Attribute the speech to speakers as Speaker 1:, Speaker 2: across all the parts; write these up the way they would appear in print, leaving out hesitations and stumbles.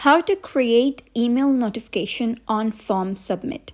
Speaker 1: How to create email notification on form submit.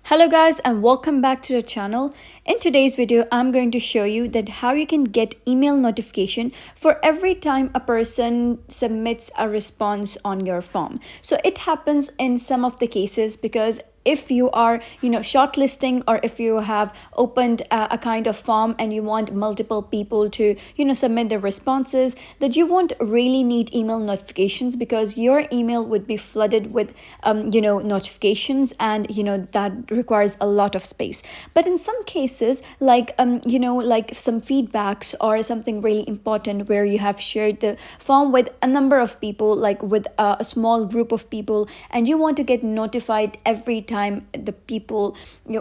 Speaker 1: Hello guys and welcome back to the channel. In today's video, I'm going to show you that how you can get email notification for every time a person submits a response on your form. So it happens in some of the cases because if you are shortlisting, or if you have opened a kind of form and you want multiple people to submit their responses, that you won't really need email notifications because your email would be flooded with notifications, and that requires a lot of space. But in some cases, like like some feedbacks or something really important where you have shared the form with a number of people, like with a small group of people, and you want to get notified every time the people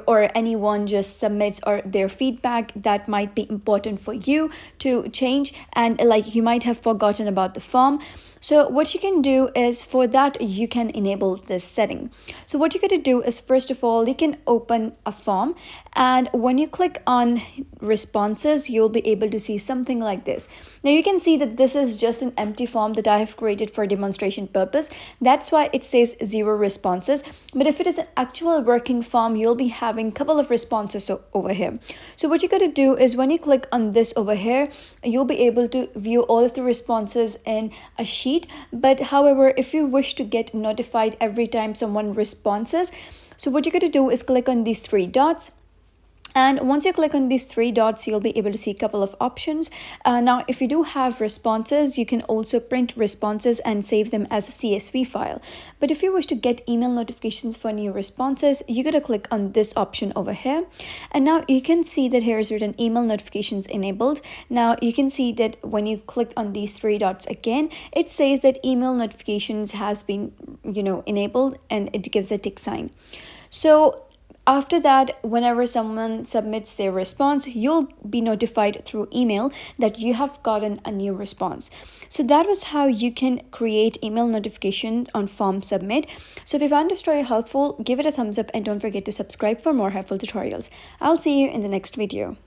Speaker 1: or anyone just submits or their feedback that might be important for you to change, and like you might have forgotten about the form. So what you can do is, for that you can enable this setting. So what you're going to do is, first of all, you can open a form, and when you click on responses, you'll be able to see something like this. Now you can see that this is just an empty form that I have created for demonstration purpose. That's why it says 0 responses. But if it is an actual working form, you'll be having a couple of responses over here. So what you got to do is, when you click on this over here, you'll be able to view all of the responses in a sheet. But however, if you wish to get notified every time someone responds, so what you got to do is click on these 3 dots. And once you click on these 3 dots, you'll be able to see a couple of options. Now, if you do have responses, you can also print responses and save them as a CSV file. But if you wish to get email notifications for new responses, you got to click on this option over here. And now you can see that here is written email notifications enabled. Now you can see that when you click on these 3 dots again, it says that email notifications has been enabled, and it gives a tick sign. So after that, whenever someone submits their response, you'll be notified through email that you have gotten a new response. So that was how you can create email notifications on form submit. So if you found this story helpful, give it a thumbs up and don't forget to subscribe for more helpful tutorials. I'll see you in the next video.